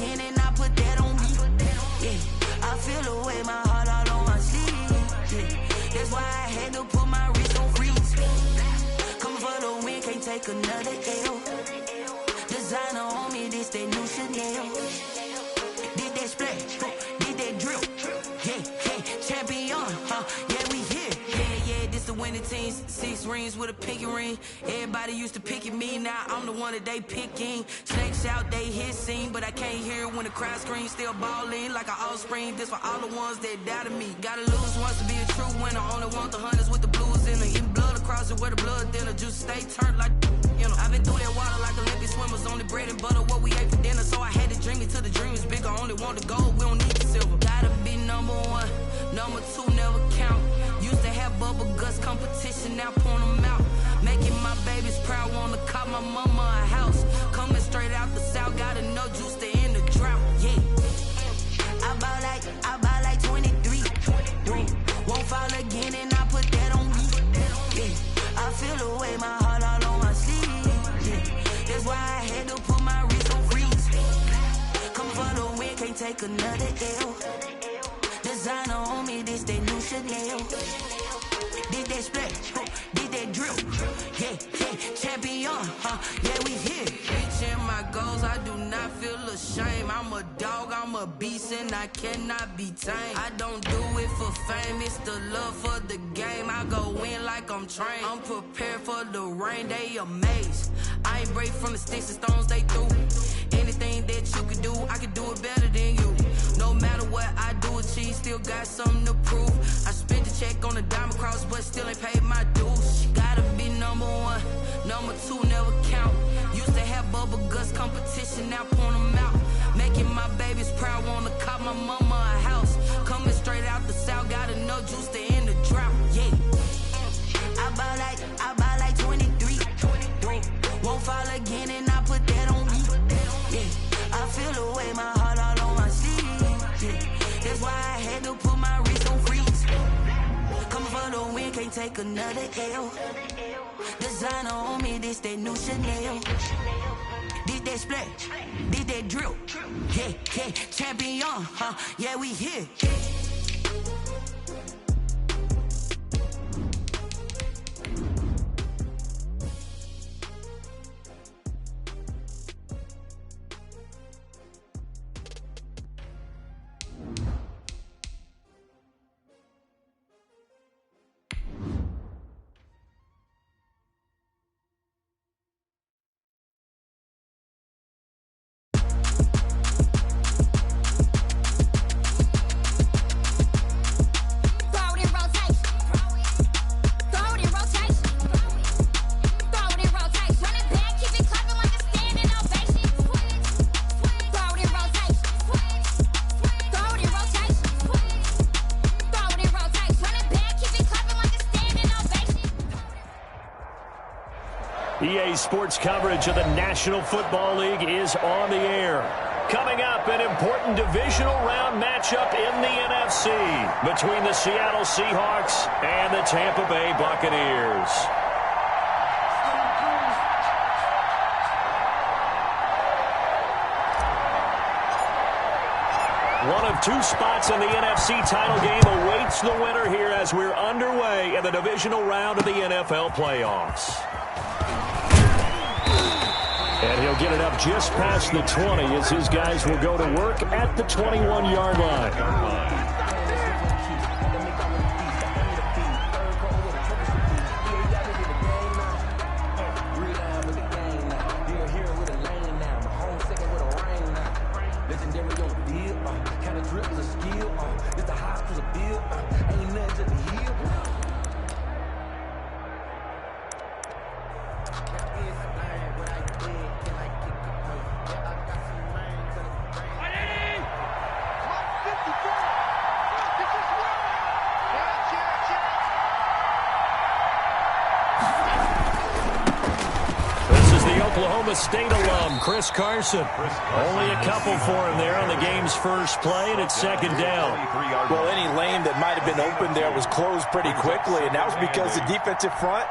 again and I put that on me. Yeah, I feel the way, my heart all on my sleeve. Yeah, that's why I had to put my wrist on freeze. Coming for the win, can't take another L. Designer on me, this that new Chanel. Did that splash, did that drill. Yeah, champion, yeah, we here. Yeah, this the winning teams. 6 rings with a pinky ring. Everybody used to picking me, now I'm the one that they picking. Snakes out, they hit scene, but I can't hear when the crowd screams. Still balling like an offspring. This for all the ones that doubted me. Gotta lose once to be a true winner. Only want the hunters with the blues in it. Eating blood across it where the blood dinner. Juice stay turned like, you know. I've been through that water like Olympic swimmers. Only bread and butter, what we ate for dinner. So I had to dream it till the dream is bigger. Only want the gold, we don't need the silver. Gotta be number 1, number 2 never count. Used to have bubble guts competition, now point them out. Making my babies proud, wanna call my mama a house. Coming straight out the south, gotta know juice to end the drought. Yeah, I bought like 23. Won't fall again and I put that on me. Yeah, I feel the way, my heart all on my sleeve. Yeah, that's why I had to put my wrist on freeze. Come for the win, can't take another L. Designer on me, this that new Chanel. Did that splash, did that drill. Yeah, champion, yeah, we here. Reaching my goals, I do not feel ashamed. I'm a dog, I'm a beast, and I cannot be tamed. I don't do it for fame, it's the love for the game. I go in like I'm trained. I'm prepared for the rain, they amazed. I ain't break from the sticks and stones they threw. Anything that you can do, I can do it better than you. No matter what I do, achieve, still got something to prove. I spent the check on the diamond cross, but still ain't paid my dues. Gotta be number 1, number 2 never count. Used to have bubble guts competition, now point them out. Making my babies proud, wanna call my mama a house. Coming straight out the south, gotta know juice to end the drought. Yeah, I bought like 23. Won't fall again and I put that on me. Yeah, I feel the way, my heart all on my sleeve. Yeah, that's why I had to put my wrist on freeze. Coming for the win, can't take another L. Designer on me, this that new Chanel. Did that splash, did that drill. Yeah, champion, yeah, we here. EA Sports coverage of the National Football League is on the air. Coming up, an important divisional round matchup in the NFC between the Seattle Seahawks and the Tampa Bay Buccaneers. One of 2 spots in the NFC title game awaits the winner here as we're underway in the divisional round of the NFL playoffs. And he'll get it up just past the 20 as his guys will go to work at the 21-yard line. State alum Chris Carson. Only a couple for him there on the game's first play, and it's 2nd down. Well, any lane that might have been open there was closed pretty quickly, and that was because the defensive front,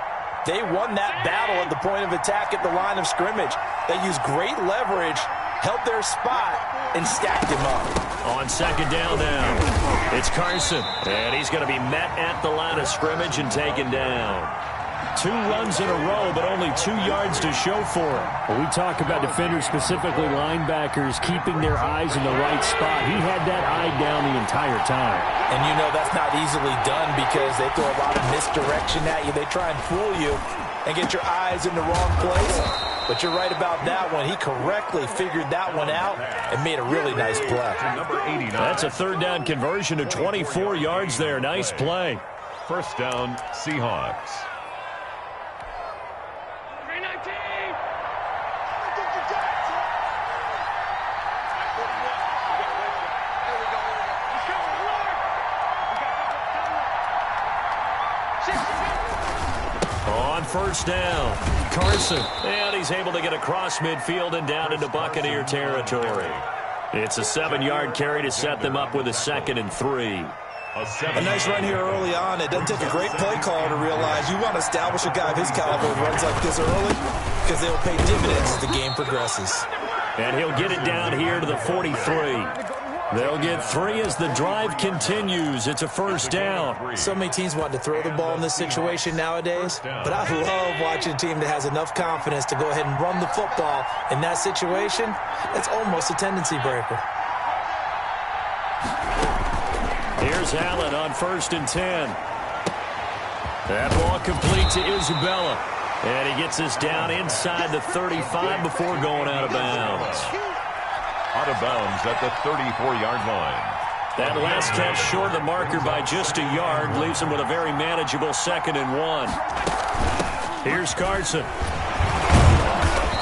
they won that battle at the point of attack at the line of scrimmage. They used great leverage held their spot, and stacked him up. On second down now, it's Carson, and he's going to be met at the line of scrimmage and taken down. 2 runs in a row, but only 2 yards to show for him. Well, we talk about defenders, specifically linebackers, keeping their eyes in the right spot. He had that eye down the entire time. And you know that's not easily done because they throw a lot of misdirection at you. They try and fool you and get your eyes in the wrong place. But you're right about that one. He correctly figured that one out and made a really nice play. That's a third down conversion to 24 yards there. Nice play. First down, Seahawks. On first down, Carson. And he's able to get across midfield and down into Buccaneer territory. It's a 7-yard carry to set them up with a 2nd and 3. A nice run here early on. It doesn't take a great play caller to realize you want to establish a guy of his caliber who runs like this early because they'll pay dividends as the game progresses. And he'll get it down here to the 43. They'll get 3 as the drive continues. It's a first down. So many teams want to throw the ball in this situation nowadays, but I love watching a team that has enough confidence to go ahead and run the football in that situation. It's almost a tendency breaker. Here's Allen on 1st and 10. That ball complete to Isabella. And he gets us down inside the 35 before going out of bounds. Out of bounds at the 34-yard line. That last catch short of the marker by just a yard leaves him with a very manageable 2nd and 1. Here's Carson.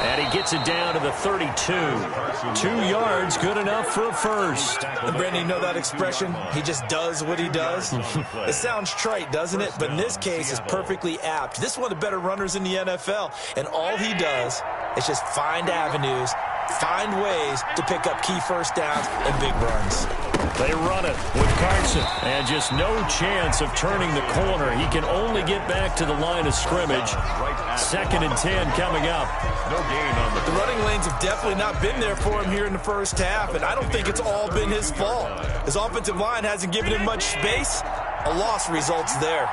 And he gets it down to the 32. 2 yards, good enough for a first. And Brandon, you know that expression? He just does what he does. It sounds trite, doesn't it? But in this case, it's perfectly apt. This is one of the better runners in the NFL. And all he does is just find avenues, find ways to pick up key first downs and big runs. They run it with Carson, and just no chance of turning the corner. He can only get back to the line of scrimmage. 2nd and 10 coming up. No gain on the running lanes have definitely not been there for him here in the first half, and I don't think it's all been his fault. His offensive line hasn't given him much space. A loss results there.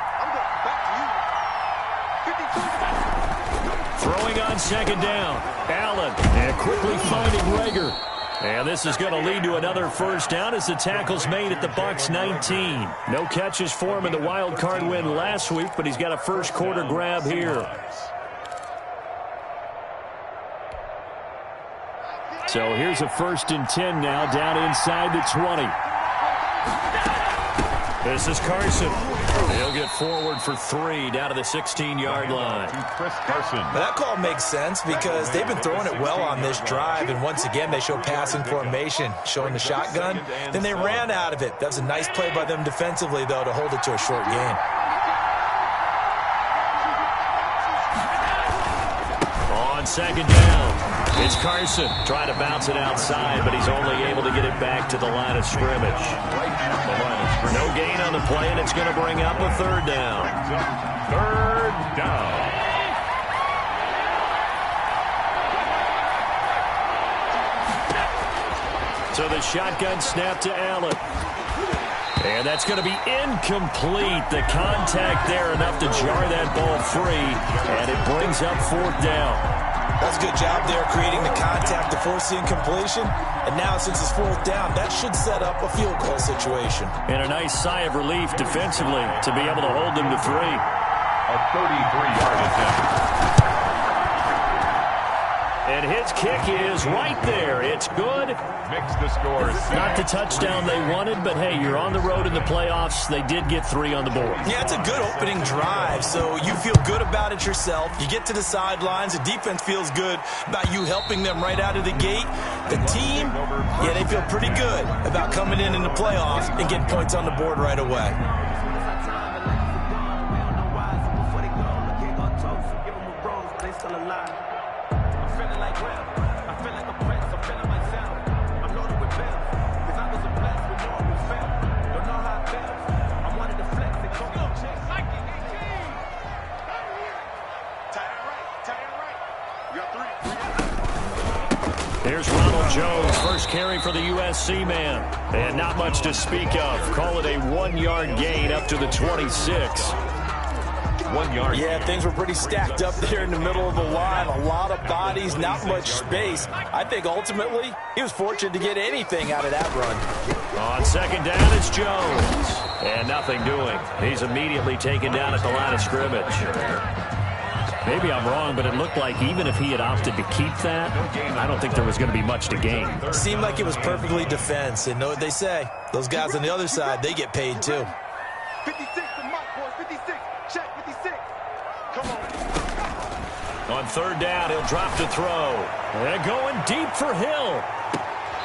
Throwing on 2nd down. Allen, and quickly finding Rager. And this is going to lead to another first down as the tackle's made at the Bucs 19. No catches for him in the wild card win last week, but he's got a first quarter grab here. So here's a 1st and 10 now down inside the 20. This is Carson. He'll get forward for 3 down to the 16-yard line. But that call makes sense because they've been throwing it well on this drive, and once again they show passing formation, showing the shotgun. Then they ran out of it. That was a nice play by them defensively, though, to hold it to a short gain. On 2nd down, it's Carson trying to bounce it outside, but he's only able to get it back to the line of scrimmage. No gain on the play, and it's going to bring up a 3rd down. 3rd down. So the shotgun snap to Allen. And that's going to be incomplete. The contact there enough to jar that ball free, and it brings up 4th down. That's a good job there creating the contact to force the incompletion. And now since it's 4th down, that should set up a field goal situation. And a nice sigh of relief defensively to be able to hold them to 3. A 33-yard attempt. And his kick is right there. It's good. Makes the score. Not the touchdown they wanted, but hey, you're on the road in the playoffs. They did get 3 on the board. Yeah, it's a good opening drive, so you feel good about it yourself. You get to the sidelines. The defense feels good about you helping them right out of the gate. The team, yeah, they feel pretty good about coming in the playoffs and getting points on the board right away. carry for the USC man. And not much to speak of. Call it a 1-yard gain up to the 26. 1 yard. Yeah, things were pretty stacked up there in the middle of the line. A lot of bodies, not much space. I think ultimately he was fortunate to get anything out of that run. On second down, it's Jones. And nothing doing. He's immediately taken down at the line of scrimmage. Maybe I'm wrong, but it looked like even if he had opted to keep that, I don't think there was going to be much to gain. Seemed like it was perfectly defense. And know what they say? Those guys on the other side, they get paid too. 56 to Mike, boys. 56. Check 56. Come on. On third down, he'll drop to throw. And going deep for Hill.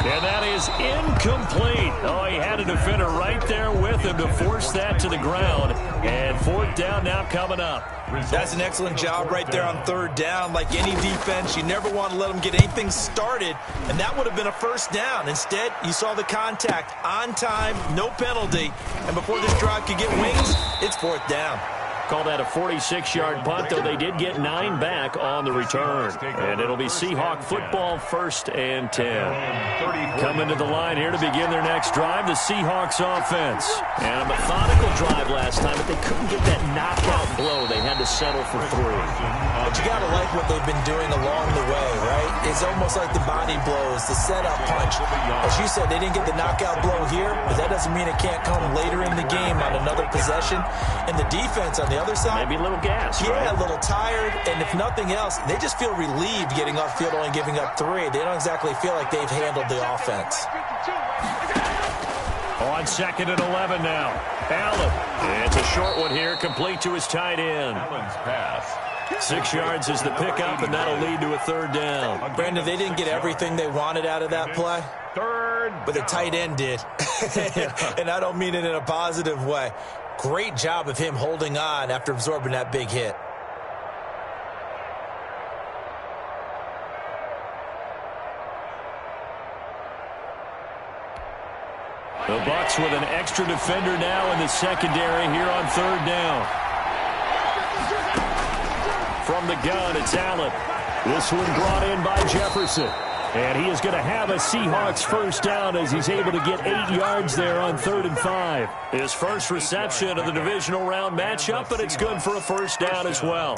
And that is incomplete. Oh, he had a defender right there with him to force that to the ground. And fourth down now coming up. That's an excellent job right there on third down. Like any defense, you never want to let them get anything started, and that would have been a first down. Instead, you saw the contact on time, no penalty, and before this drive could get wings, it's fourth down. Call that a 46-yard punt, though they did get 9 back on the return. And it'll be Seahawk football, 1st and 10. Coming to the line here to begin their next drive, the Seahawks offense. And a methodical drive last time, but they couldn't get that knockout blow. They had to settle for 3. But you got to like what they've been doing along the way, right? It's almost like the body blows, the setup punch. As you said, they didn't get the knockout blow here, but that doesn't mean it can't come later in the game on another possession. And the defense on the other side, maybe a little gas, yeah, right? A little tired, and if nothing else, they just feel relieved getting off field, only giving up 3. They don't exactly feel like they've handled the offense. On 2nd and 11 now. Allen. It's a short one here, complete to his tight end. Allen's pass. 6 yards is the pickup, and that'll lead to a third down. Brandon, they didn't get everything they wanted out of that play, but the tight end did. And I don't mean it in a positive way. Great job of him holding on after absorbing that big hit. The Bucs with an extra defender now in the secondary here on third down. From the gun, it's Allen. This one brought in by Jefferson. And he is going to have a Seahawks first down as he's able to get 8 yards there on 3rd and 5. His first reception of the divisional round matchup, but it's good for a first down as well.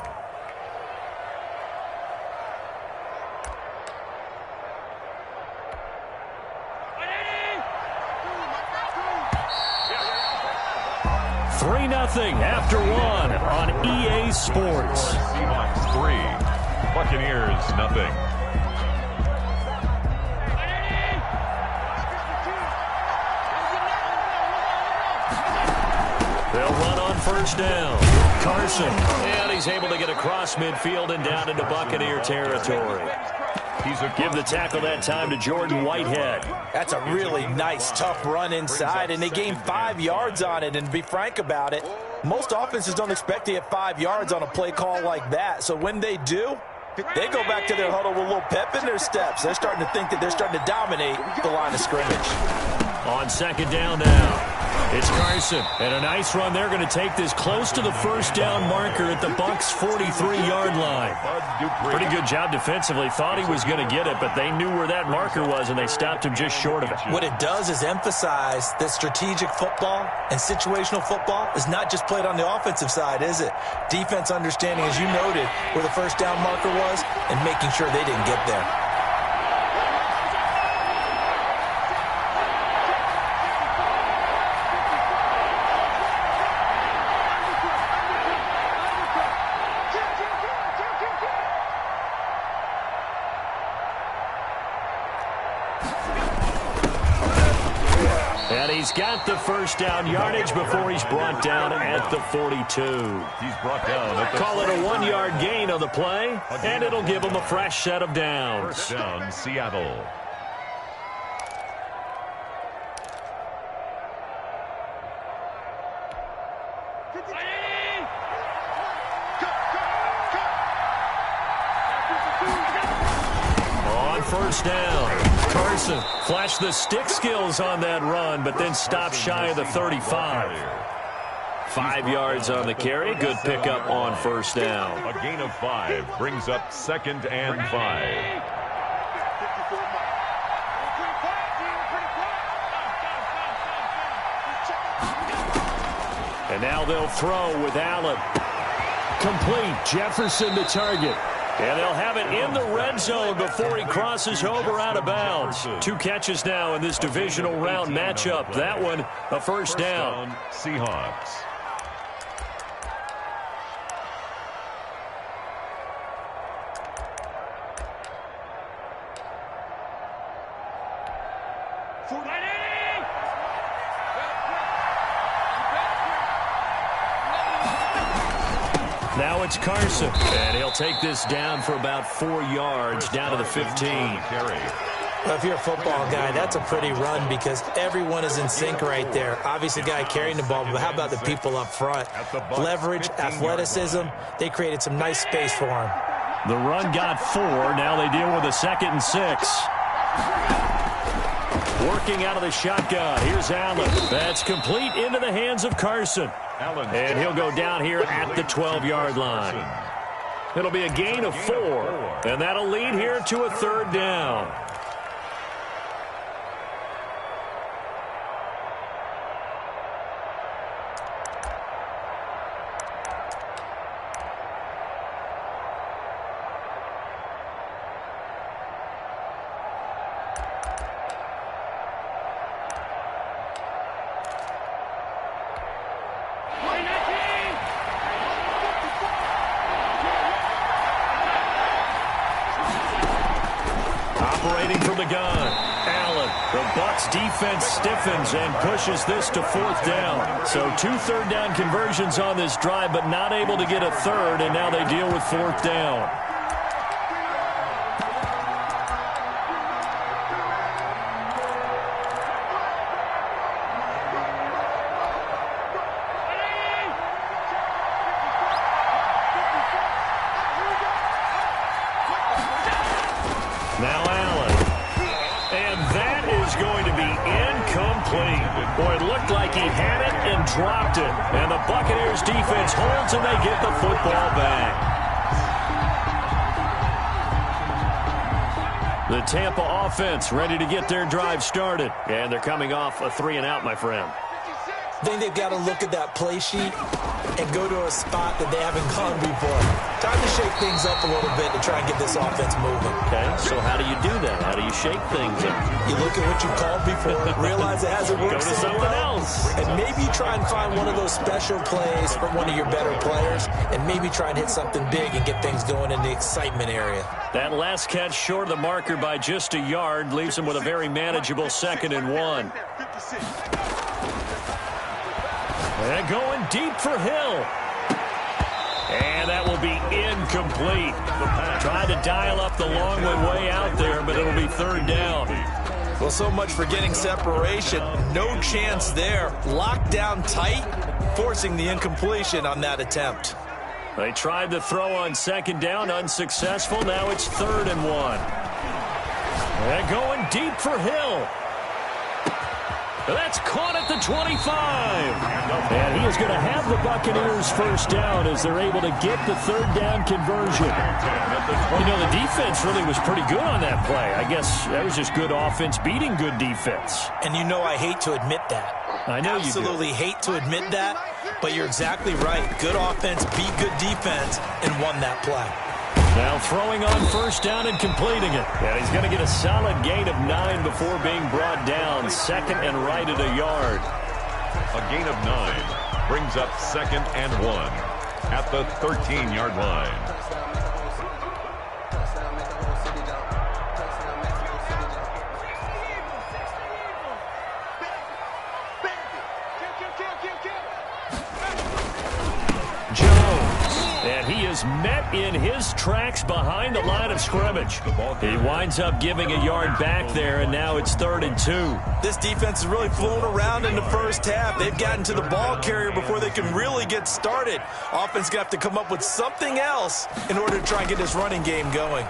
Nothing after 1 on EA Sports. Seahawks 3, Buccaneers nothing. They'll run on first down. Carson, and he's able to get across midfield and down into Buccaneer territory. Give the tackle that time to Jordan Whitehead. That's a really nice, tough run inside, and they gained 5 yards on it. And to be frank about it, most offenses don't expect to get 5 yards on a play call like that. So when they do, they go back to their huddle with a little pep in their steps. They're starting to think that they're starting to dominate the line of scrimmage. On second down now, it's Carson. And a nice run. They're going to take this close to the first down marker at the Bucs' 43-yard line. Pretty good job defensively. Thought he was going to get it, but they knew where that marker was, and they stopped him just short of it. What it does is emphasize that strategic football and situational football is not just played on the offensive side, is it? Defense understanding, as you noted, where the first down marker was and making sure they didn't get there. And he's got the first down yardage before he's brought down at the 42. He's brought down at the Call it a 1-yard gain on the play, and it'll give him a fresh set of downs. First down, Seattle. On first down, Carson flashed the stick skills on that run, but then stopped shy of the 35. 5 yards on the carry. Good pickup on first down. A gain of 5 brings up 2nd and 5. And now they'll throw with Allen. Complete. Jefferson to target. And they'll have it in the red zone before he crosses over out of bounds. 2 catches now in this divisional round matchup. That one, a first down. Seahawks. Now it's Carson, and he'll take this down for about 4 yards, down to the 15. Well, if you're a football guy, that's a pretty run because everyone is in sync right there. Obviously, the guy carrying the ball, but how about the people up front? Leverage, athleticism, they created some nice space for him. The run got 4. Now they deal with a 2nd and 6. Working out of the shotgun. Here's Allen. That's complete into the hands of Carson. And he'll go down here at the 12-yard line. It'll be a gain of 4. And that'll lead here to a 3rd down. Operating from the gun, Allen. The Bucs defense stiffens and pushes this to 4th down. So 2 third down conversions on this drive, but not able to get a 3rd, and now they deal with 4th down. Now Allen. And that is going to be incomplete. Boy, it looked like he had it and dropped it. And the Buccaneers defense holds and they get the football back. The Tampa offense ready to get their drive started. And they're coming off a 3-and-out, my friend. I think they've got to look at that play sheet and go to a spot that they haven't gone before. Time to shake things up a little bit to try and get this offense moving. Okay, so how do you do that? How do you shake things up? You look at what you called before, realize it hasn't worked Go to so something well, else. and maybe try and find one of those special plays from one of your better players, and maybe try and hit something big and get things going in the excitement area. That last catch short of the marker by just a yard leaves him with a very manageable 2nd and 1. And going deep for Hill. And that will be incomplete. Tried to dial up the long one way out there, but it'll be 3rd down. Well, so much for getting separation. No chance there. Locked down tight, forcing the incompletion on that attempt. They tried to throw on 2nd down, unsuccessful. Now it's 3rd and 1. And going deep for Hill. That's caught at the 25. And he is going to have the Buccaneers first down as they're able to get the 3rd down conversion. You know, the defense really was pretty good on that play. I guess that was just good offense beating good defense. And you know I hate to admit that. I know you do. Absolutely hate to admit that, but you're exactly right. Good offense beat good defense and won that play. Now throwing on 1st down and completing it. And he's going to get a solid gain of 9 before being brought down. 2nd and right at a yard. A gain of 9 brings up 2nd and 1 at the 13-yard line. And he is met in his tracks behind the line of scrimmage. He winds up giving a yard back there, and now it's 3rd and 2. This defense has really flown around in the first half. They've gotten to the ball carrier before they can really get started. Offense got to come up with something else in order to try and get this running game going.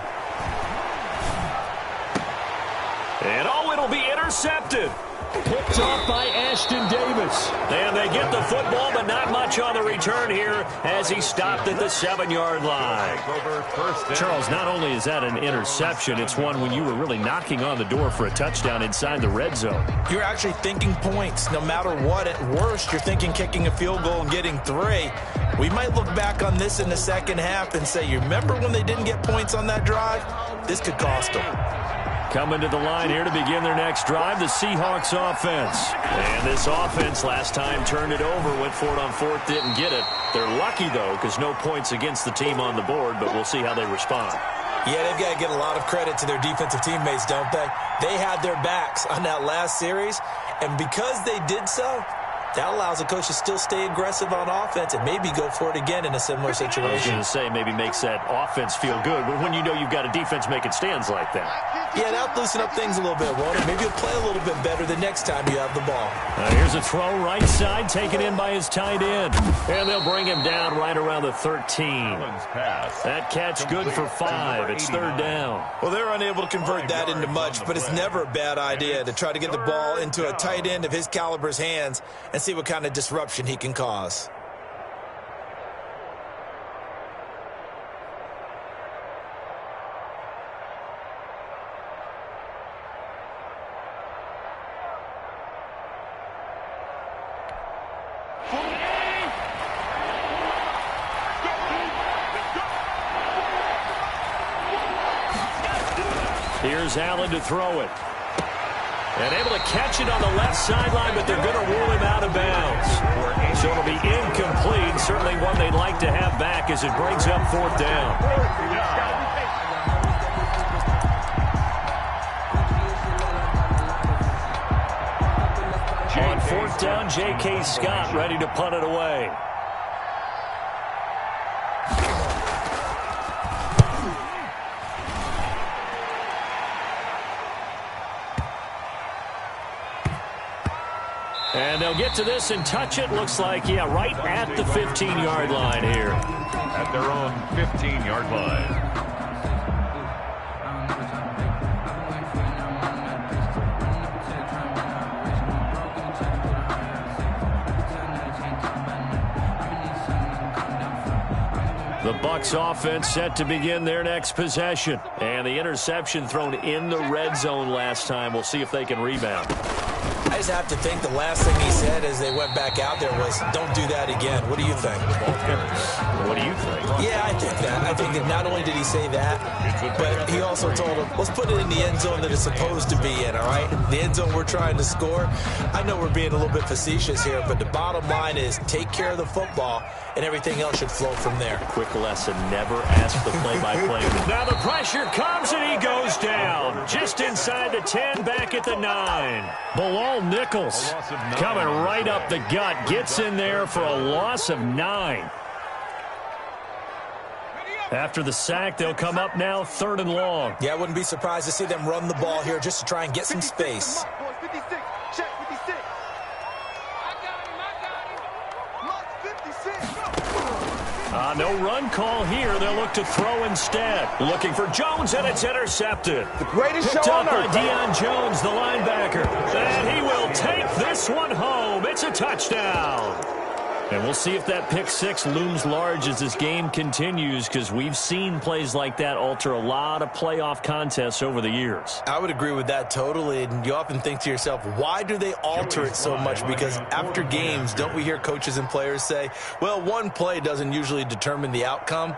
And oh, it'll be intercepted. Picked off by Ashton Davis. And they get the football, but not much on the return here as he stopped at the 7-yard line. Charles, not only is that an interception, it's one when you were really knocking on the door for a touchdown inside the red zone. You're actually thinking points. No matter what, at worst, you're thinking kicking a field goal and getting 3. We might look back on this in the second half and say, you remember when they didn't get points on that drive? This could cost them. Coming to the line here to begin their next drive, the Seahawks offense. And this offense last time turned it over, went for it on 4th, didn't get it. They're lucky, though, because no points against the team on the board, but we'll see how they respond. Yeah, they've got to get a lot of credit to their defensive teammates, don't they? They had their backs on that last series, and because they did so, that allows the coach to still stay aggressive on offense and maybe go for it again in a similar situation. I was going to say maybe makes that offense feel good, but when you know you've got a defense making stands like that. Yeah, that'll loosen up things a little bit, won't it? Maybe you'll play a little bit better the next time you have the ball. Here's a throw right side, taken in by his tight end. And they'll bring him down right around the 13. That catch good for 5. It's 3rd down. Well, they're unable to convert that into much, but it's never a bad idea to try to get the ball into a tight end of his caliber's hands and see what kind of disruption he can cause. Here's Allen to throw it. And able to catch it on the left sideline, but they're going to rule him out of bounds. So it'll be incomplete. Certainly one they'd like to have back as it brings up 4th down. On 4th down, J.K. Scott ready to punt it away. And they'll get to this and touch it. Looks like, yeah, right at the 15-yard line here. At their own 15-yard line. The Bucs offense set to begin their next possession. And the interception thrown in the red zone last time. We'll see if they can rebound. I just have to think the last thing he said as they went back out there was, don't do that again. What do you think? What do you think? Yeah, I think that. I think that not only did he say that, but he also told him, let's put it in the end zone that it's supposed to be in, all right? The end zone we're trying to score. I know we're being a little bit facetious here, but the bottom line is take care of the football, and everything else should flow from there. Quick lesson, never ask the play-by-play. Now the pressure comes, and he goes down. Just inside the 10, back at the 9. Bilal Nichols coming right up the gut. Gets in there for a loss of 9. After the sack, they'll come up now 3rd and long. Yeah, I wouldn't be surprised to see them run the ball here just to try and get some space. 56, check 56. No run call here. They'll look to throw instead. Looking for Jones, and it's intercepted. The greatest Picked show up on by earth. Deion Jones, the linebacker. And he will take this one home. It's a touchdown. And we'll see if that pick 6 looms large as this game continues, because we've seen plays like that alter a lot of playoff contests over the years. I would agree with that totally, and you often think to yourself, why do they alter it so much? Because after games, don't we hear coaches and players say, well, one play doesn't usually determine the outcome?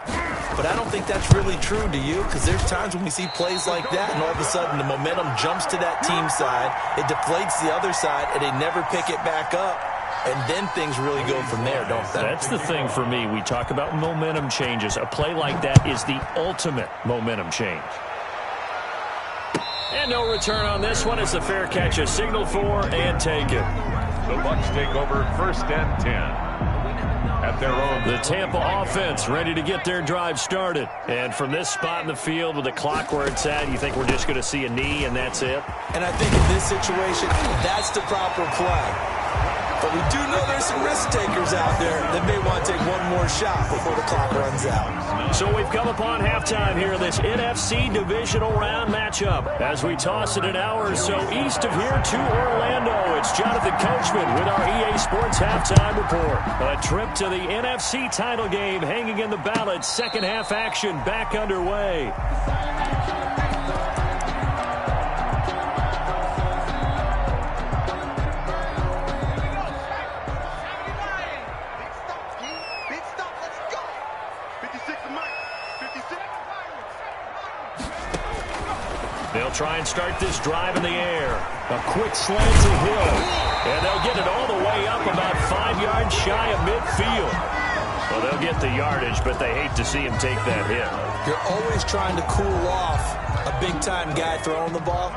But I don't think that's really true, do you? Because there's times when we see plays like that, and all of a sudden the momentum jumps to that team side, it deflates the other side, and they never pick it back up. And then things really go from there, don't they? That's the thing for me. We talk about momentum changes. A play like that is the ultimate momentum change. And no return on this one as the fair catch is signaled for and taken. The Bucs take over 1st and 10. At their own. The Tampa offense ready to get their drive started. And from this spot in the field with the clock where it's at, you think we're just going to see a knee and that's it? And I think in this situation, that's the proper play. But we do know there's some risk takers out there that may want to take one more shot before the clock runs out. So we've come upon halftime here in this NFC divisional round matchup. As we toss it an hour or so east of here to Orlando, it's Jonathan Coachman with our EA Sports Halftime Report. A trip to the NFC title game hanging in the balance. Second half action back underway. They'll try and start this drive in the air. A quick slant to Hill. And they'll get it all the way up about 5 yards shy of midfield. Well, they'll get the yardage, but they hate to see him take that hit. You're always trying to cool off a big-time guy throwing the ball,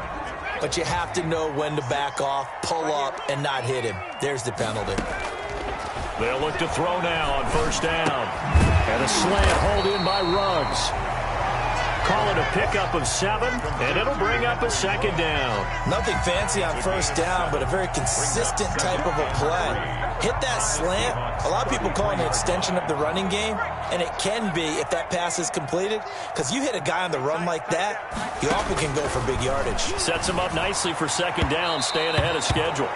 but you have to know when to back off, pull up, and not hit him. There's the penalty. They'll look to throw now on first down. And a slant hauled in by Ruggs. Call it a pickup of 7, and it'll bring up a second down. Nothing fancy on first down, but a very consistent type of a play. Hit that slant. A lot of people call it an extension of the running game, and it can be if that pass is completed, because you hit a guy on the run like that, he often can go for big yardage. Sets him up nicely for second down, staying ahead of schedule.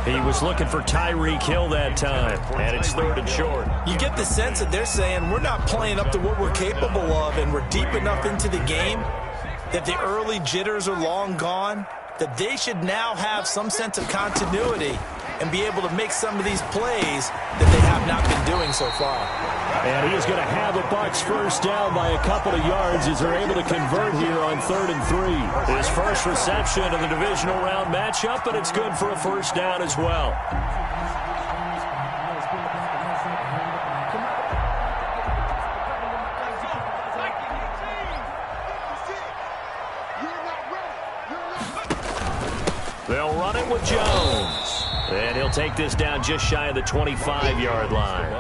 He was looking for Tyreek Hill that time, and it's 3rd and short. You get the sense that they're saying we're not playing up to what we're capable of, and we're deep enough into the game that the early jitters are long gone, that they should now have some sense of continuity and be able to make some of these plays that they have not been doing so far. And he is going to have the Bucs first down by a couple of yards as they're able to convert here on 3rd and 3. His first reception of the divisional round matchup, and it's good for a first down as well. They'll run it with Jones. And he'll take this down just shy of the 25-yard line.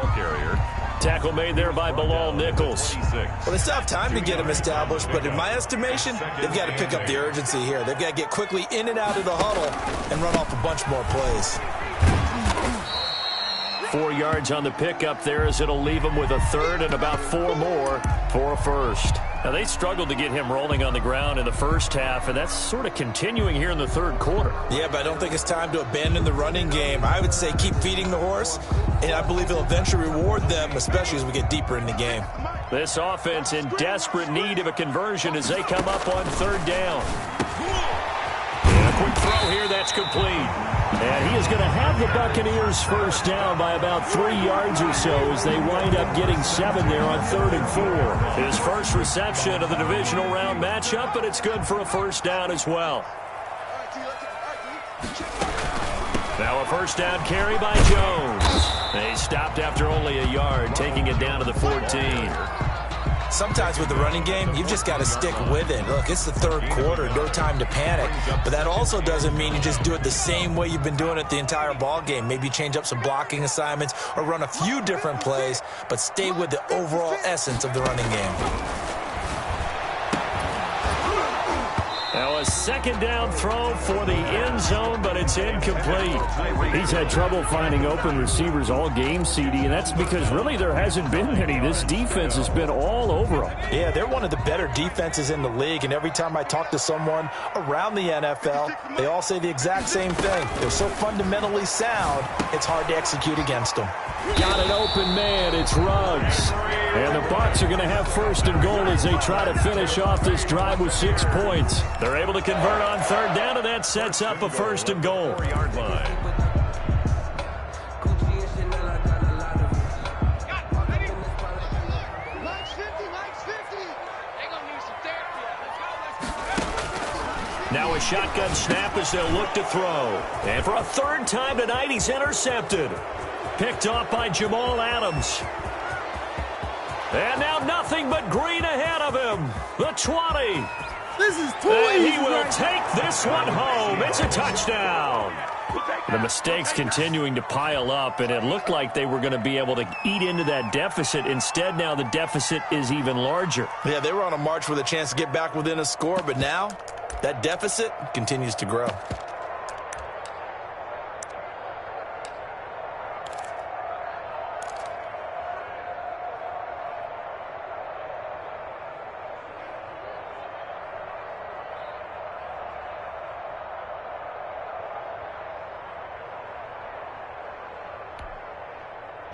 Tackle made there by Bilal Nichols. Well, they still have time to get him established, but in my estimation, they've got to pick up the urgency here. They've got to get quickly in and out of the huddle and run off a bunch more plays. 4 yards on the pickup there as it'll leave them with a 3rd and about 4 more for a first. Now, they struggled to get him rolling on the ground in the first half, and that's sort of continuing here in the 3rd quarter. Yeah, but I don't think it's time to abandon the running game. I would say keep feeding the horse, and I believe he'll eventually reward them, especially as we get deeper in the game. This offense in desperate need of a conversion as they come up on 3rd down. And a quick throw here, that's complete. And he is going to have the Buccaneers first down by about 3 yards or so as they wind up getting 7 there on 3rd and 4. His first reception of the divisional round matchup, but it's good for a first down as well. Now a first down carry by Jones. He stopped after only a yard, taking it down to the 14. Sometimes with the running game, you've just got to stick with it. Look, it's the 3rd quarter, no time to panic. But that also doesn't mean you just do it the same way you've been doing it the entire ball game. Maybe change up some blocking assignments or run a few different plays, but stay with the overall essence of the running game. Now a second down throw for the end zone, but it's incomplete. He's had trouble finding open receivers all game, CD, and that's because really there hasn't been any. This defense has been all over them. Yeah, they're one of the better defenses in the league, and every time I talk to someone around the NFL, they all say the exact same thing. They're so fundamentally sound, it's hard to execute against them. Got an open man. It's Ruggs. And the Bucs are going to have 1st and goal as they try to finish off this drive with 6 points. They're able to convert on 3rd down, and that sets up a 1st and goal. 4-yard line. Now a shotgun snap as they'll look to throw. And for a 3rd time tonight, he's intercepted. Picked off by Jamal Adams. And now nothing but green ahead of him. The 20. This is too and easy. He will take this one home. It's a touchdown. The mistakes continuing to pile up, and it looked like they were going to be able to eat into that deficit. Instead, now the deficit is even larger. Yeah, they were on a march with a chance to get back within a score, but now that deficit continues to grow.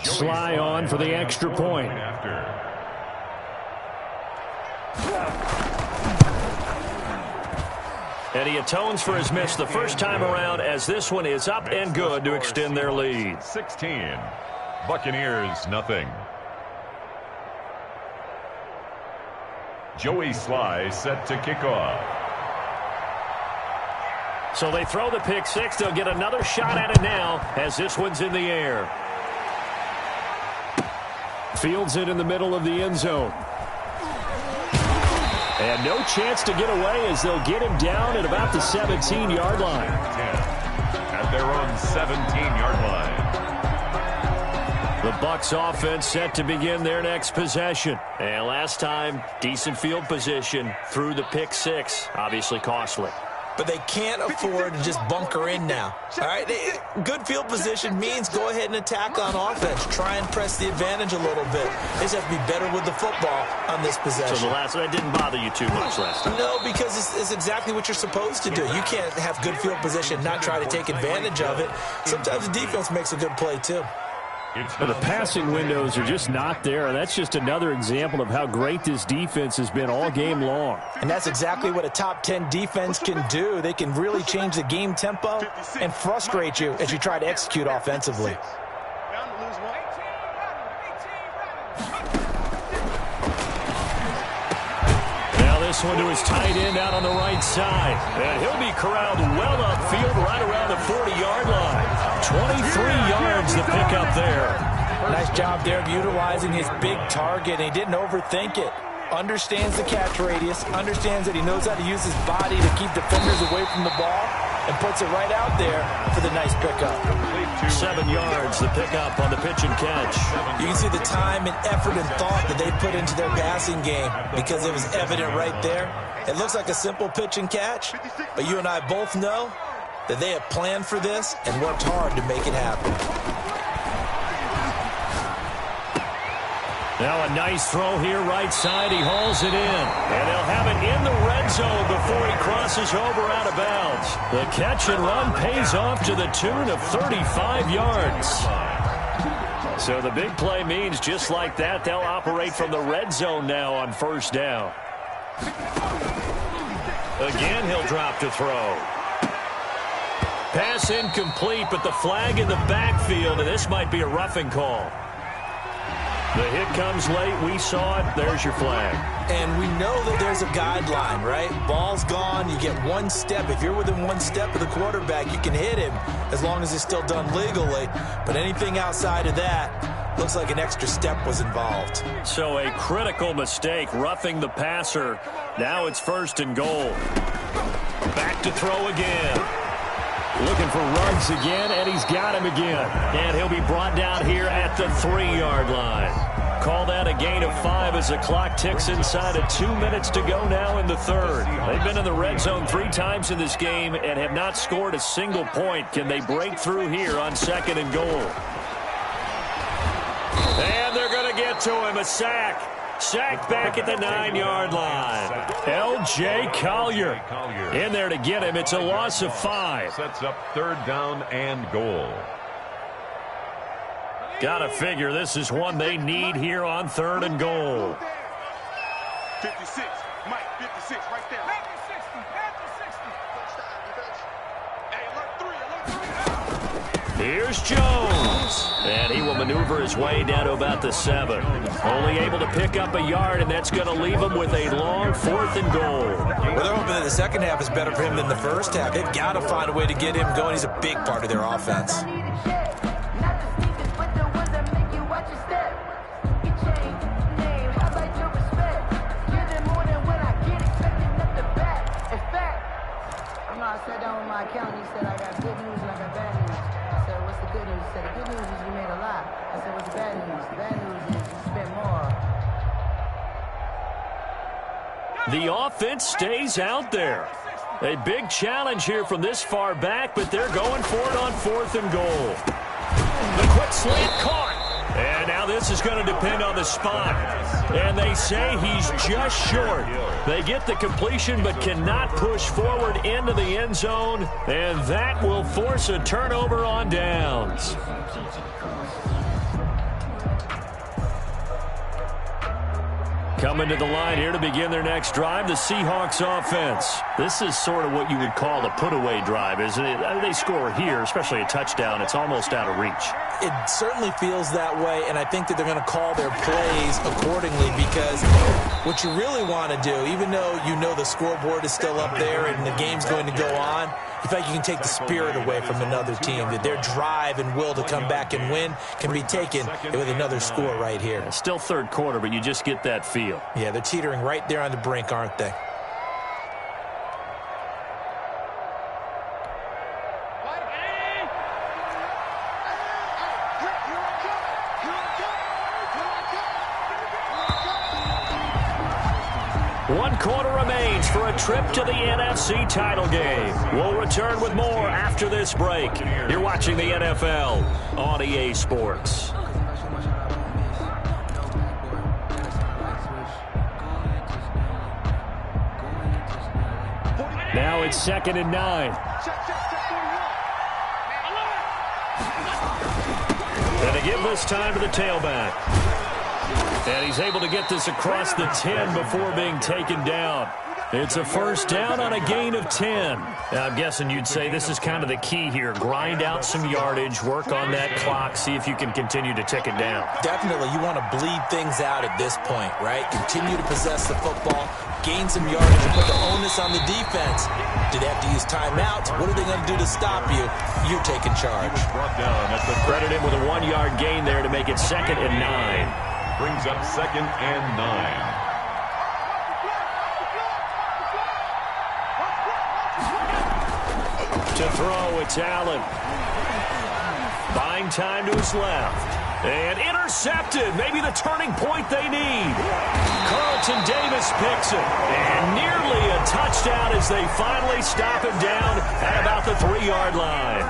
Sly on for the extra point. And he atones for his miss the first time around, as this one is up and good to extend their lead. 16. Buccaneers, nothing. Joey Sly set to kick off. So they throw the pick six. They'll get another shot at it now as this one's in the air. Fields it in the middle of the end zone. And no chance to get away as they'll get him down at about the 17-yard line. 10 at their own 17-yard line. The Bucs offense set to begin their next possession. And last time, decent field position through the pick six. Obviously costly. But they can't afford to just bunker in now. All right, good field position means go ahead and attack on offense. Try and press the advantage a little bit. They just have to be better with the football on this possession. So the last one didn't bother you too much last time? No, because it's exactly what you're supposed to do. You can't have good field position and not try to take advantage of it. Sometimes the defense makes a good play too. But the passing windows are just not there. That's just another example of how great this defense has been all game long. And that's exactly what a top 10 defense can do. They can really change the game tempo and frustrate you as you try to execute offensively. Now this one to his tight end out on the right side. And he'll be corralled well upfield right around the 40-yard line. 23 yards to pick up there. Nice job there of utilizing his big target. And he didn't overthink it. Understands the catch radius. Understands that he knows how to use his body to keep defenders away from the ball. And puts it right out there for the nice pickup. 7 yards the pickup on the pitch and catch. You can see the time and effort and thought that they put into their passing game because it was evident right there. It looks like a simple pitch and catch, but you and I both know that they have planned for this and worked hard to make it happen. Now a nice throw here right side. He hauls it in. And they'll have it in the red zone before he crosses over out of bounds. The catch and run pays off to the tune of 35 yards. So the big play means just like that, they'll operate from the red zone now on first down. Again, he'll drop to throw. Pass incomplete, but the flag in the backfield, and this might be a roughing call. The hit comes late. We saw it. There's your flag. And we know that there's a guideline, right? Ball's gone. You get one step. If you're within one step of the quarterback, you can hit him as long as it's still done legally. But anything outside of that, looks like an extra step was involved. So a critical mistake, roughing the passer. Now it's first and goal. Back to throw again. Looking for Ruggs again, and he's got him again. And he'll be brought down here at the 3-yard line. Call that a gain of 5 as the clock ticks inside of 2 minutes to go now in the third. They've been in the red zone 3 times in this game and have not scored a single point. Can they break through here on second and goal? And they're going to get to him, a sack. Sacked back at the 9-yard line. L.J. Collier in there to get him. It's a loss of 5. Sets up third down and goal. Gotta figure this is one they need here on third and goal. 56, Mike, 56, right there. Here's Jones. And he will maneuver his way down to about the 7. Only able to pick up a yard, and that's going to leave him with a long 4th and goal. Well, they're hoping that the second half is better for him than the first half. They've got to find a way to get him going. He's a big part of their offense. I sat down with my accountant. He said, I got good news and I got bad news. I said, what's the good news? He said, the good news is you made a lot. I said, what's the bad news? The bad news is you spent more. The offense stays out there. A big challenge here from this far back, but they're going for it on 4th and goal. The quick slant caught. And now this is going to depend on the spot. And they say he's just short. They get the completion but cannot push forward into the end zone. And that will force a turnover on downs. Coming to the line here to begin their next drive, the Seahawks offense. This is sort of what you would call the put-away drive, isn't it? I mean, they score here, especially a touchdown. It's almost out of reach. It certainly feels that way, and I think that they're going to call their plays accordingly because what you really want to do, even though you know the scoreboard is still up there and the game's going to go on, in fact, you can take the spirit away from another team, that their drive and will to come back and win can be taken with another score right here. It's still third quarter, but you just get that feel. Yeah, they're teetering right there on the brink, aren't they? One quarter remains for a trip to the NFC title game. We'll return with more after this break. You're watching the NFL on EA Sports. Now it's 2nd and 9. And they give this time to the tailback. And he's able to get this across the 10 before being taken down. It's a first down on a gain of 10. Now, I'm guessing you'd say this is kind of the key here. Grind out some yardage, work on that clock, see if you can continue to tick it down. Definitely, you want to bleed things out at this point, right? Continue to possess the football, gain some yardage, and put the onus on the defense. Do they have to use timeouts? What are they going to do to stop you? You're taking charge. Credit him with a 1-yard gain there to make it 2nd and 9. Brings up 2nd and 9. To throw, it's Allen. Buying time to his left. And intercepted. Maybe the turning point they need. Carlton Davis picks it. And nearly a touchdown as they finally stop him down at about the 3-yard line.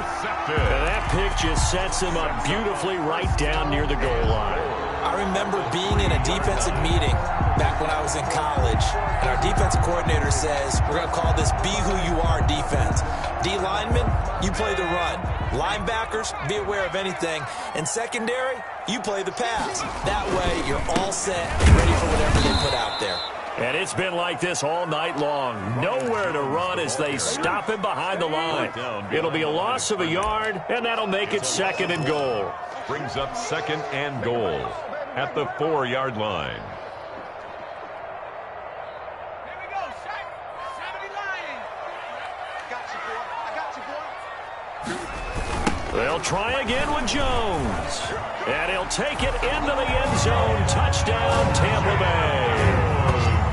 And that pick just sets him up beautifully right down near the goal line. I remember being in a defensive meeting back when I was in college, and our defensive coordinator says, we're going to call this be who you are defense. D linemen, you play the run. Linebackers, be aware of anything. And secondary, you play the pass. That way, you're all set and ready for whatever they put out there. And it's been like this all night long. Nowhere to run as they stop him behind the line. It'll be a loss of a yard, and that'll make it 2nd and goal. Brings up 2nd and goal at the 4-yard line. Here we go, Shaq. 70 Lions. I got you, boy. They'll try again with Jones. And he'll take it into the end zone. Touchdown, Tampa Bay.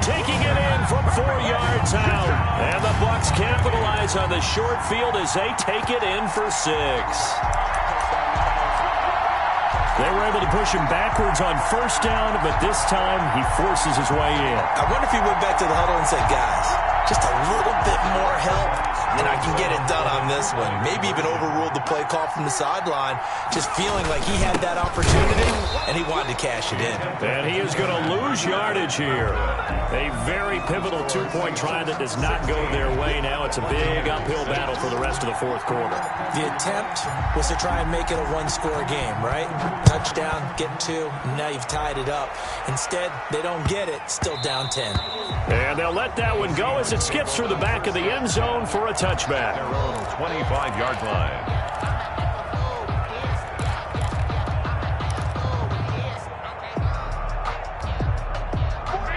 Taking it in from 4 yards out. And the Bucs capitalize on the short field as they take it in for 6. They were able to push him backwards on first down, but this time he forces his way in. I wonder if he went back to the huddle and said, guys, just a little bit more help, and I can get it done on this one. Maybe even overruled the play call from the sideline, just feeling like he had that opportunity, and he wanted to cash it in. And he is going to lose yardage here. A very pivotal 2-point try that does not go their way. Now it's a big uphill battle for the rest of the 4th quarter. The attempt was to try and make it a 1-score game, right? Touchdown, get 2, and now you've tied it up. Instead, they don't get it, still down 10. And they'll let that one go as it skips through the back of the end zone for a touchback. 25-yard line.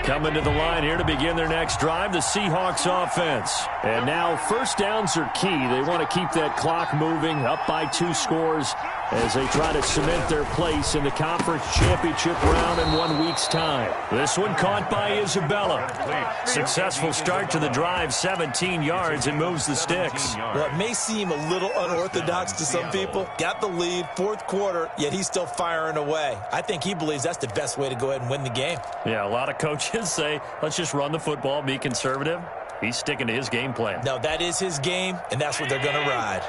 Coming to the line here to begin their next drive, the Seahawks offense. And now first downs are key. They want to keep that clock moving, up by 2 scores as they try to cement their place in the conference championship round in 1 week's time. This one caught by Isabella. Successful start to the drive, 17 yards, and moves the sticks. Well, it may seem a little unorthodox to some people. Got the lead, 4th quarter, yet he's still firing away. I think he believes that's the best way to go ahead and win the game. Yeah, a lot of coaches say, let's just run the football, be conservative. He's sticking to his game plan. No, that is his game, and that's what they're going to ride.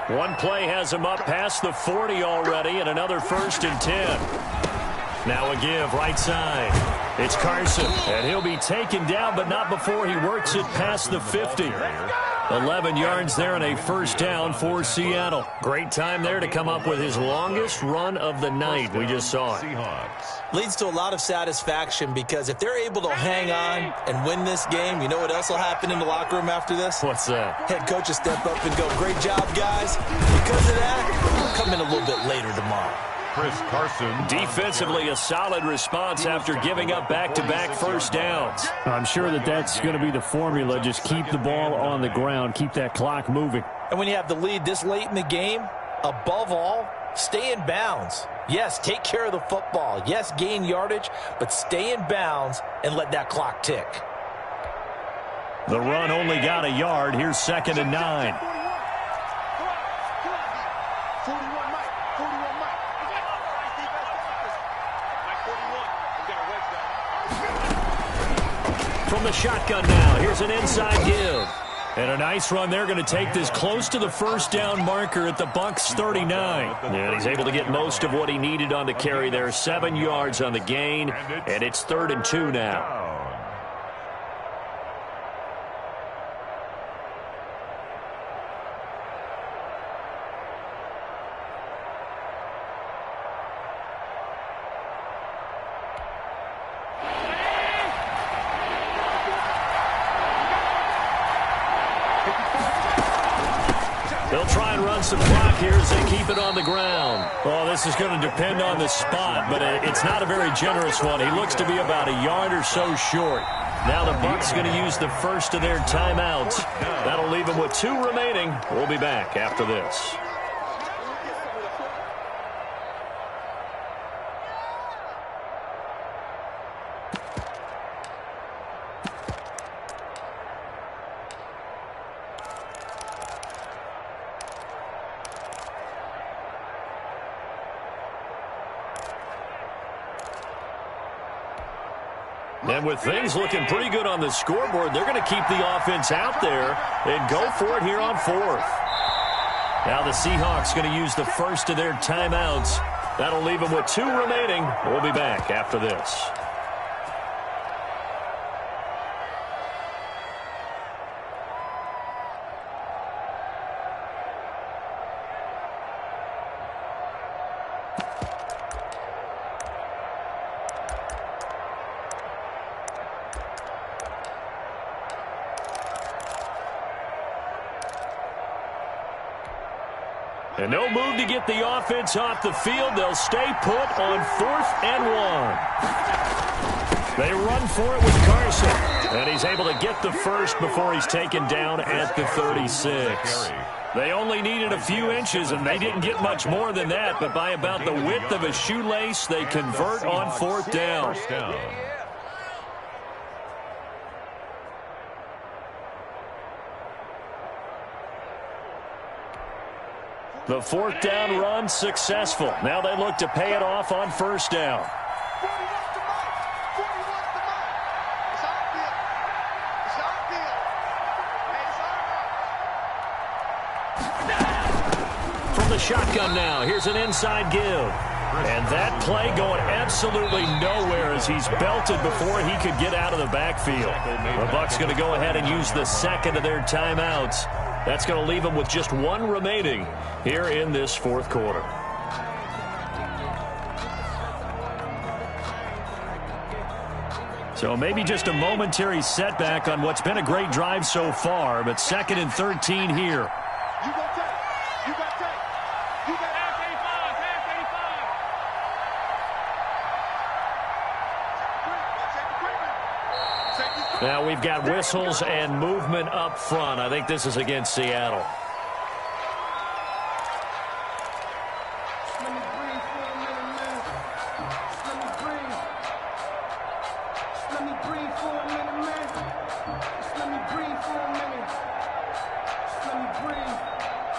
One play has him up past the 40 already, and another 1st and 10. Now a give, right side. It's Carson, and he'll be taken down, but not before he works it past the 50. 11 yards there and a first down for Seattle. Great time there to come up with his longest run of the night. We just saw it. Seahawks. Leads to a lot of satisfaction because if they're able to hang on and win this game, you know what else will happen in the locker room after this? What's that? Head coach will step up and go, great job, guys. Because of that, we'll come in a little bit later tomorrow. Chris Carson. Defensively, a solid response after giving up back-to-back first downs. I'm sure that's going to be the formula. Just keep the ball on the ground. Keep that clock moving. And when you have the lead this late in the game, above all, stay in bounds. Yes, take care of the football. Yes, gain yardage, but stay in bounds and let that clock tick. The run only got a yard. Here's 2nd and 9. From the shotgun now, here's an inside give. And a nice run. They're going to take this close to the first down marker at the Bucs 39. And he's able to get most of what he needed on the carry there. 7 yards on the gain, and it's 3rd and 2 now. They'll try and run some clock here as they keep it on the ground. Well, this is going to depend on the spot, but it's not a very generous one. He looks to be about a yard or so short. Now the Bucs going to use the first of their timeouts. That'll leave them with 2 remaining. We'll be back after this. And with things looking pretty good on the scoreboard, they're going to keep the offense out there and go for it here on 4th. Now the Seahawks going to use the first of their timeouts. That'll leave them with 2 remaining. We'll be back after this. And no move to get the offense off the field. They'll stay put on 4th and 1. They run for it with Carson. And he's able to get the first before he's taken down at the 36. They only needed a few inches, and they didn't get much more than that. But by about the width of a shoelace, they convert on 4th down. The 4th down run successful. Now they look to pay it off on 1st down. From the shotgun now, here's an inside give. And that play going absolutely nowhere as he's belted before he could get out of the backfield. The Bucs going to go ahead and use the second of their timeouts. That's going to leave them with just 1 remaining here in this 4th quarter. So maybe just a momentary setback on what's been a great drive so far, but 2nd and 13 here. Now we've got whistles and movement up front. I think this is against Seattle.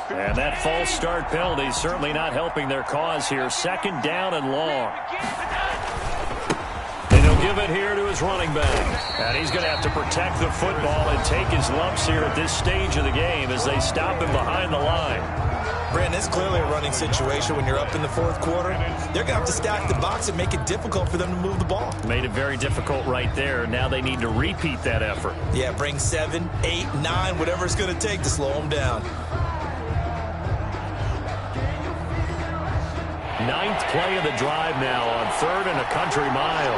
And that false start penalty certainly not helping their cause here. 2nd down and long. Give it here to his running back. And he's going to have to protect the football and take his lumps here at this stage of the game as they stop him behind the line. Brandon, it's clearly a running situation when you're up in the fourth quarter. They're going to have to stack the box and make it difficult for them to move the ball. Made it very difficult right there. Now they need to repeat that effort. Yeah, bring 7, 8, 9, whatever it's going to take to slow them down. 9th play of the drive now on 3rd and a country mile.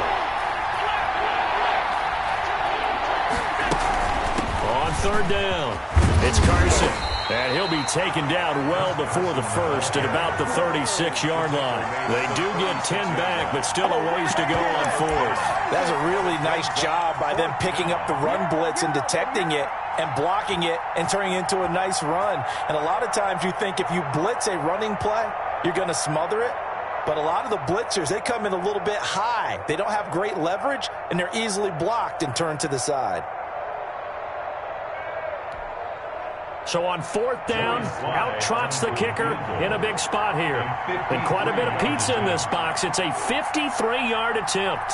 On 3rd down, it's Carson. And he'll be taken down well before the first at about the 36-yard line. They do get 10 back, but still a ways to go on 4th. That's a really nice job by them picking up the run blitz and detecting it and blocking it and turning it into a nice run. And a lot of times you think if you blitz a running play, you're going to smother it. But a lot of the blitzers, they come in a little bit high. They don't have great leverage, and they're easily blocked and turned to the side. So on 4th down, out trots the kicker in a big spot here. And quite a bit of pizza in this box. It's a 53-yard attempt.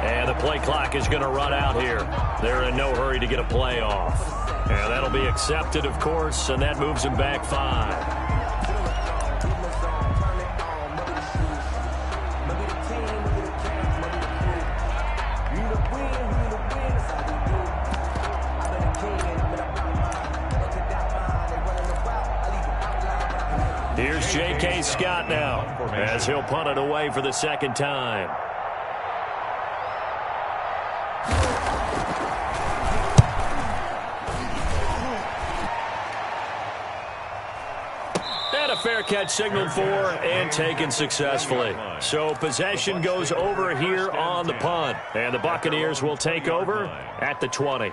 And the play clock is going to run out here. They're in no hurry to get a play off. And that'll be accepted, of course, and that moves them back 5. Here's J.K. Scott now as he'll punt it away for the 2nd time. And a fair catch signaled for and taken successfully. So possession goes over here on the punt. And the Buccaneers will take over at the 20.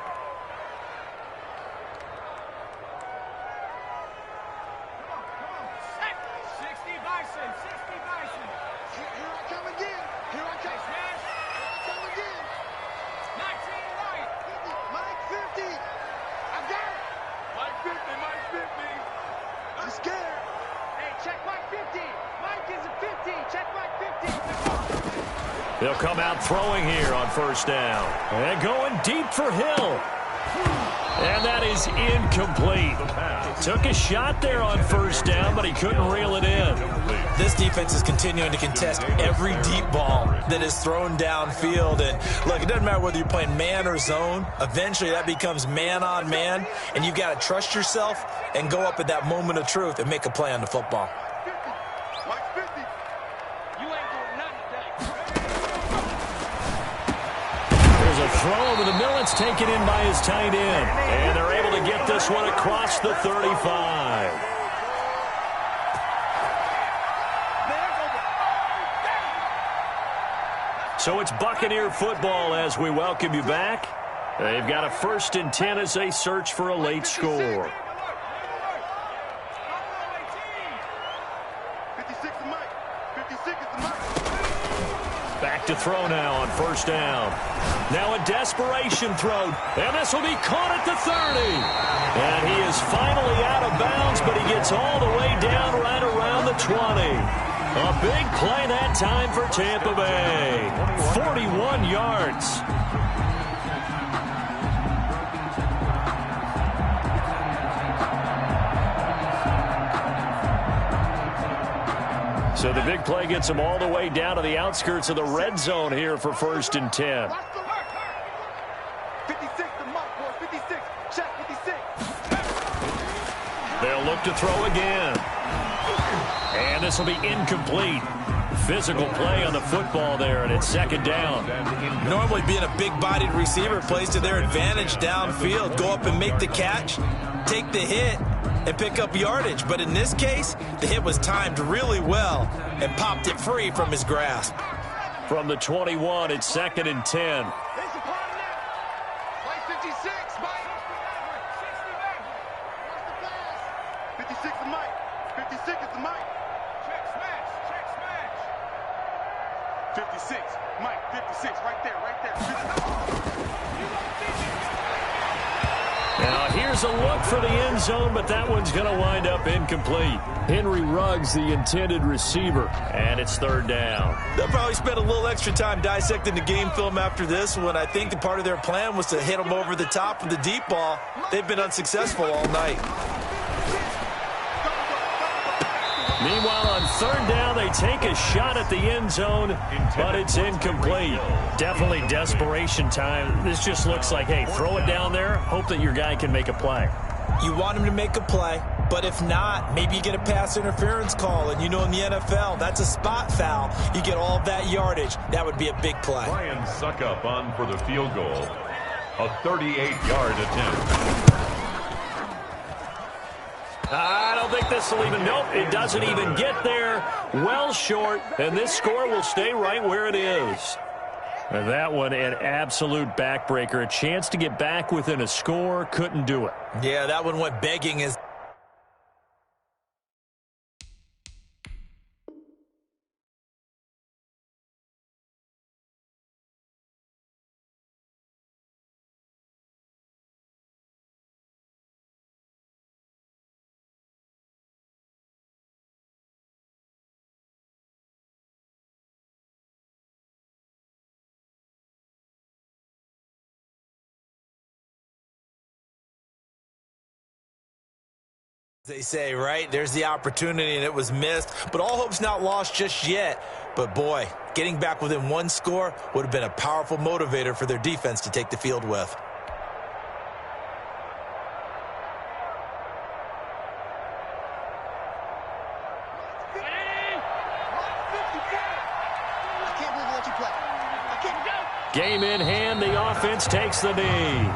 They'll come out throwing here on 1st down. And going deep for Hill. And that is incomplete. Took a shot there on 1st down, but he couldn't reel it in. This defense is continuing to contest every deep ball that is thrown downfield. And look, it doesn't matter whether you're playing man or zone. Eventually that becomes man on man. And you've got to trust yourself and go up at that moment of truth and make a play on the football. Throw over the middle. It's taken in by his tight end. And they're able to get this one across the 35. So it's Buccaneer football as we welcome you back. They've got a 1st and 10 as they search for a late score. Back to throw now on 1st down. Now a desperation throw, and this will be caught at the 30. And he is finally out of bounds, but he gets all the way down right around the 20. A big play that time for Tampa Bay. 41 yards. So the big play gets him all the way down to the outskirts of the red zone here for 1st and 10. 56, the mark, boys. 56. Check 56. They'll look to throw again. And this will be incomplete. Physical play on the football there, and it's 2nd down. Normally being a big-bodied receiver plays to their advantage downfield. Go up and make the catch, take the hit, and pick up yardage. But in this case, the hit was timed really well and popped it free from his grasp. From the 21, it's 2nd and 10. 56 is Mike. 56 is the Mike. Check smash. Check smash. 56. Mike, 56. Right there. Right there. Now here's There's a look for the end zone, but that one's going to wind up incomplete. Henry Ruggs, the intended receiver, and it's third down. They'll probably spend a little extra time dissecting the game film after this one. I think the part of their plan was to hit them over the top with the deep ball. They've been unsuccessful all night. Meanwhile, on third down, they take a shot at the end zone, but it's incomplete. Definitely desperation time. This just looks like, hey, throw it down there, hope that your guy can make a play. You want him to make a play, but if not, maybe you get a pass interference call. And you know in the NFL, that's a spot foul. You get all of that yardage. That would be a big play. Ryan Suckup on for the field goal. A 38-yard attempt. I don't think this will even, nope, it doesn't even get there. Well short, and this score will stay right where it is. And that one, an absolute backbreaker. A chance to get back within a score, couldn't do it. Yeah, that one went begging as... they say, right? There's the opportunity, and it was missed. But all hope's not lost just yet. But, boy, getting back within one score would have been a powerful motivator for their defense to take the field with. Game in hand, the offense takes the knee.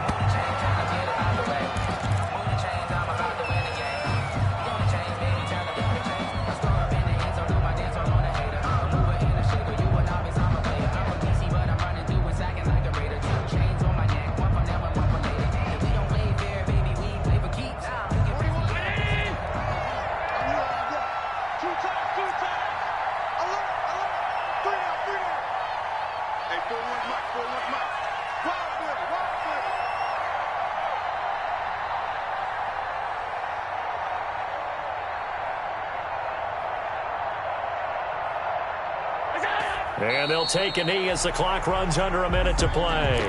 And they'll take a knee as the clock runs under a minute to play.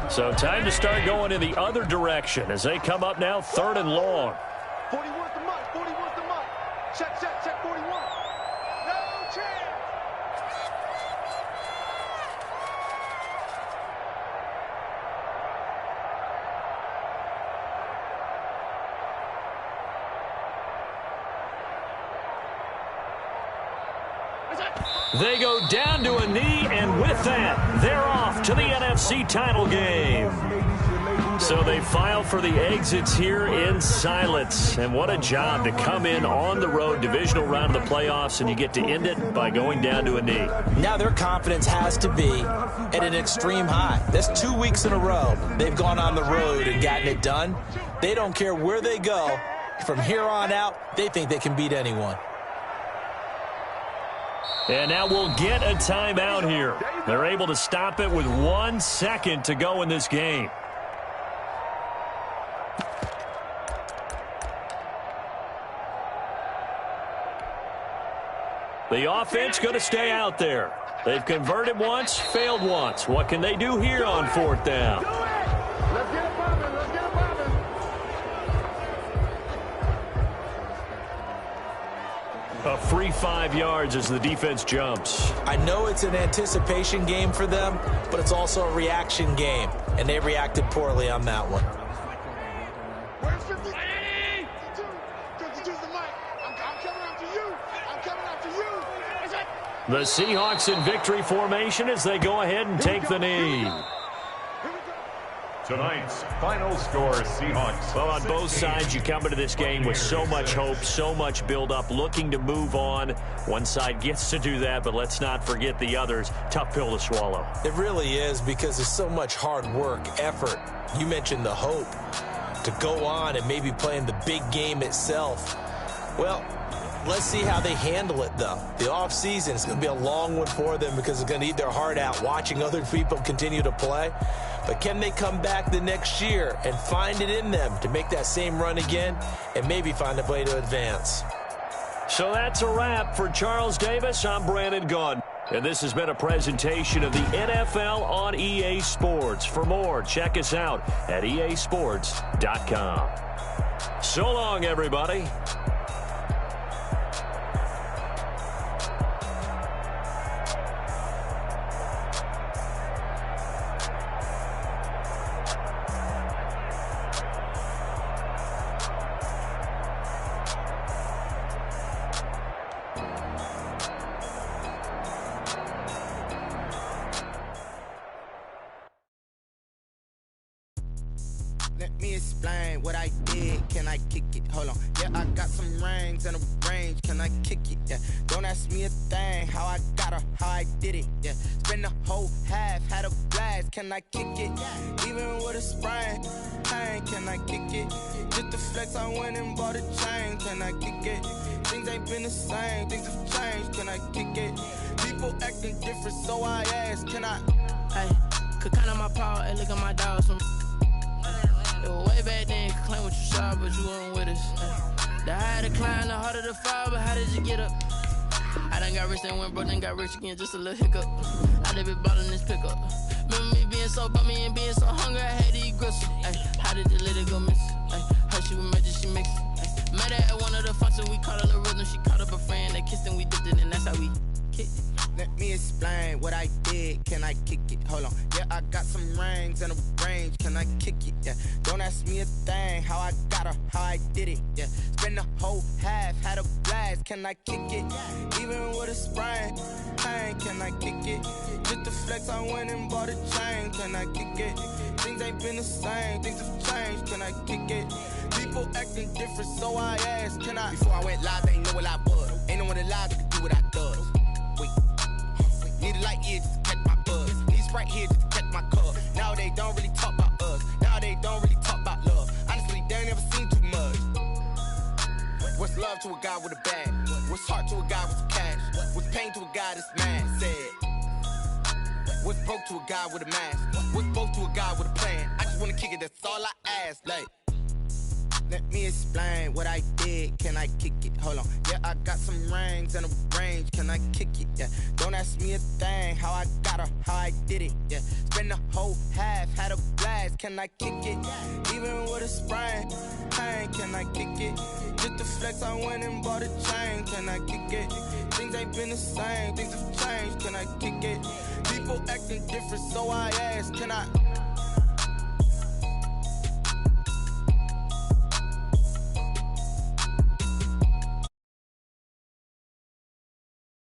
So time to start going in the other direction as they come up now, third and long. 41's the mark, 41's the mark. Check, 41. No chance. They go down to a knee, and with that, they're off to the NFC title game. So they file for the exits here in silence. And what a job to come in on the road, divisional round of the playoffs, and you get to end it by going down to a knee. Now their confidence has to be at an extreme high. That's 2 weeks in a row they've gone on the road and gotten it done. They don't care where they go. From here on out, they think they can beat anyone. And now we'll get a timeout here. They're able to stop it with 1 second to go in this game. The offense going to stay out there. They've converted once, failed once. What can they do here on fourth down? Let's get it poppin', let's get it poppin'. A free 5 yards as the defense jumps. I know it's an anticipation game for them, but it's also a reaction game, and they reacted poorly on that one. Where's 52? 52's the mic. I'm coming after you. I'm coming after you. The Seahawks in victory formation as they go ahead and take the knee. Tonight's final score, Seahawks. Well, on both sides, you come into this game with so much hope, so much build-up, looking to move on. One side gets to do that, but let's not forget the others. Tough pill to swallow. It really is, because there's so much hard work, effort. You mentioned the hope to go on and maybe play in the big game itself. Well, Let's see how they handle it, though. The offseason is going to be a long one for them because it's going to eat their heart out watching other people continue to play. But can they come back the next year and find it in them to make that same run again and maybe find a way to advance? So that's a wrap for Charles Davis. I'm Brandon Gaudin. And this has been a presentation of the NFL on EA Sports. For more, check us out at easports.com. So long, everybody. Let me explain what I did. Can I kick it? Hold on. Yeah, I got some rings and a range. Can I kick it? Yeah. Don't ask me a thing. How I got her, how I did it. Yeah. Spend the whole half, had a blast. Can I kick it? Even with a sprain. Pain, can I kick it? Just the flex, I went and bought a chain. Can I kick it? Things ain't been the same. Things have changed. Can I kick it? People acting different, so I ask. Can I? Hey, could count on my power and look at my dogs. Way back then, you could claim what you saw, but you weren't with us. The higher the climb, the harder the fall, but how did you get up? I done got rich and went broke, then got rich again, just a little hiccup. I done been ballin' this pickup. Remember me being so bummy and being so hungry, I had to eat gristle. How did you let it go miss? How she was magic, she mixed it. Met her at one of the functions, we caught a little rhythm, she caught up a friend, they kissed and we dipped it, and that's how we kicked it. Let me explain what I did. Can I kick it? Hold on. Yeah, I got some rings and a range. Can I kick it? Yeah. Don't ask me a thing. How I got her, how I did it. Yeah. Spend the whole half, had a blast. Can I kick it? Even with a sprain. Pain, can I kick it? Just the flex, I went and bought a chain. Can I kick it? Things ain't been the same. Things have changed. Can I kick it? People acting different, so I asked. Can I? Before I went live, they ain't know what I was. Ain't no one alive that could do what I does. Wait. Need a light here just to catch my buzz. Need Sprite here just to catch my cup. Now they don't really talk about us. Now they don't really talk about love. Honestly, they ain't never seen too much. What's love to a guy with a bag? What's heart to a guy with some cash? What's pain to a guy that's mad? Said. What's broke to a guy with a mask? What's both to a guy with a plan? I just wanna kick it, that's all I ask. Like, let me explain what I did. Can I kick it? Hold on. Yeah, I got some rings and a range. Can I kick it? Yeah. Don't ask me a thing. How I got her, how I did it. Yeah. Spend the whole half, had a blast. Can I kick it? Even with a sprain. Pain, can I kick it? Just the flex, I went and bought a chain. Can I kick it? Things ain't been the same. Things have changed. Can I kick it? People acting different, so I ask. Can I?